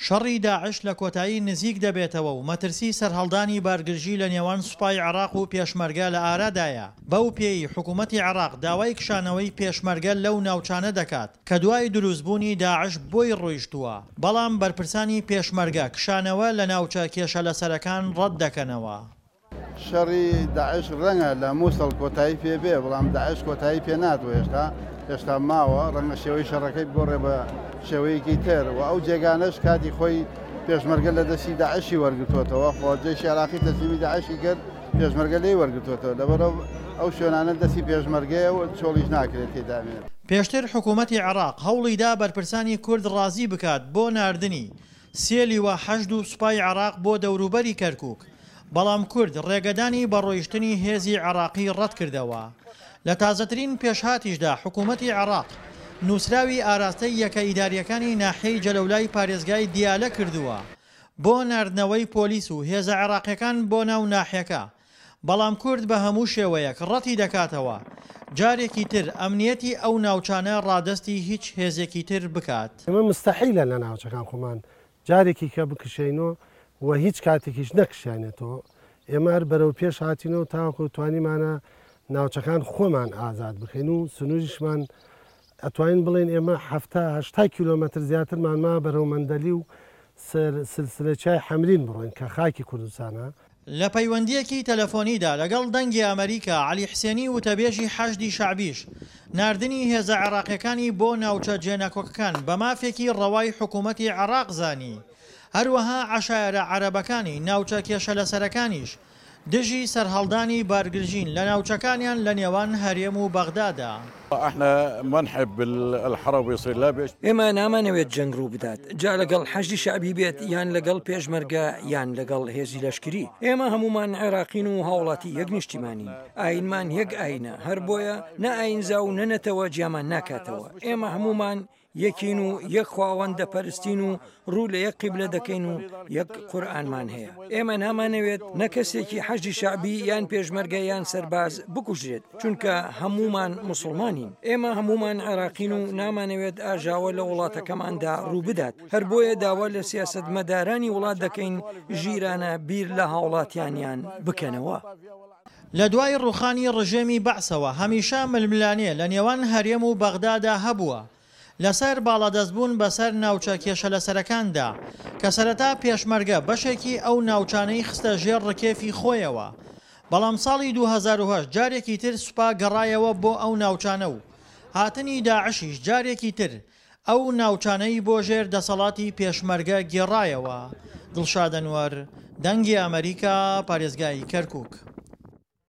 شەڕی داعش لە کۆتایی نزیک دەبێتەوە و مەترسی سەرهەڵدانی بارگرژی لە نێوان سوپای عێراق و پێشمەرگە لە ئارادایە. بەو پێی حکوومەتی عێراق داوای کشانەوەی پێشمەرگە لەو ناوچانە دەکات کە دوای دروستبوونی داعش بۆی ڕۆیشتووە، بەڵام بەرپرسانی پێشمەرگە کشانەوە لە ناوچە کێشە لەسەرەکان ڕەت دەکەنەوە. شەڕی داعش ڕەنگە لە مووسڵ کۆتایی پێبێ، بەڵام داعش کۆتایی پێ ناتوە هێشتا ماوە، ڕەنگە شێوەی شەڕەکەی بگۆڕێ بە شێوەیەکی تر و ئەو جێگانەش کاتی خۆی پێشمەرگە لە دەستی داعشی وەرگتوۆتەوە، خۆجێشی عێراقی تەسلیمی داعشی کرد، پێشمەرگە لێی وەرگتوۆتەوە، لەبەرەوە ئەو شوێنانە دەستی پێشمەرگەیە و چۆڵیش ناکرێت تێدامێت. پێشتر حکوومەتی عێراق هەوڵی دا بەرپرسانی کورد ڕازی بکات بۆ ناردنی سێلی و حەشد و سوپای عێراق بۆ دەوروبەری کەرکووک، بەڵام کورد ڕێگەدانی بە ڕۆیشتنی هێزی عێراقی ڕەت کردەوە. لە تازەترین پێشهاتیشدا حکوومەتی عێراق نووسراوی ئاراستەی یەکە ئیداریەکانی ناحیەی جەلەولای پارێزگای دیالە کردووە بۆ ناردنەوەی پۆلیس و هێزە عێراقیەکان بۆ ناو ناحیەکە، بەڵام کورد بە هەموو شێوەیەک ڕەتی دەکاتەوە جارێکی تر ئەمنیەتی ئەو ناوچانە ڕادستی هیچ هێزێکی تر بکات. ئەمە مستەحیلە لە ناوچەکان خۆمان جارێکی کە بکشێنەوە و هیچ کاتێکیش نەکشێنێتەوە. ئێمە بەرەو پێش هاتینەوە تاوەکو توانیمانە ناوچەکان خۆمان ئازاد بکەین و سنووریشمان ئەتوانین بڵێن ئێمە 70-80 کیلۆمەتر زیاترمانما بەرەو مەندەلی و سلسلەچای حەمرین بڕۆین کە خاکی کوردستانە. لە پەیوەندیەکی تەلەفۆنیدا لەگەڵ دەنگی ئەمریکا عەلی حسێنی وتەبێژی حەشدی شعبیش ناردنی هێزە عێراقیەکانی بۆ ناوچە جێنەکۆکەکان بە مافێکی ڕەوای حکوومەتی عێراق زانی. هەروەها عەشایرە عەرەبەکانی ناوچە کێشە لەسەرەکانیش دژی سەرهەڵدانی بارگرژین لە ناوچەکانیان لە نێوان هەرێم و بەغدادا. ئێمە نامانەوێت جەنگ ڕوو بدات، جا لەگەڵ حەشدی شعبی بێت یان لەگەڵ پێشمەرگە یان لەگەڵ هێزی لەشکری. ئێمە هەمومان عێراقین و هاوڵاتی یەک نیشتیمانین، ئاینمان یەک ئاینە، هەر بۆیە نە ئاینزا و نەنەتەوە جیامان ناکاتەوە. ئێمە هەمومان یەکین و یەک خواوەندە پەرستین و ڕوو لە یەک قیبلە دەکەین و یەک قورئانمان هەیە. ئێمە نامانەوێت نە کەسێکی حەشدی شعبی یان پێشمەرگە یان سەرباز بکوژرێت، چونکە هەمومان موسڵمانین. ئێمە هەمومان عێراقین و نامانەوێت ئاژاوە لە وڵاتەکەماندا ڕوو بدات. هەر بۆیە داوا لە سیاسەتمەدارانی وڵات دەکەین ژیرانە بیر لە هاوڵاتیانیان بکەنەوە. لە دوای ڕوخانی ڕژێمی بەعسەوە هەمیشە ململانێ لە نێوان هەرێم و بەغدادا هەبووە لەسەر باڵادەستبوون بەسەر ناوچە کێشە لەسەرەکاندا کە سەرەتا پێشمەرگە بەشێکی ئەو ناوچانەی خستە ژێر ڕکێفی خۆیەوە، بەڵام ساڵی 2008 جارێکی تر سوپا گەڕایەوە بۆ ئەو ناوچانە و هاتنی داعشیش جارێکی تر ئەو ناوچانەی بۆ ژێر دەسەڵاتی پێشمەرگە گێڕایەوە. دڵشاد ئەنوەر، دەنگی ئەمریکا، پارێزگای کەرکووک.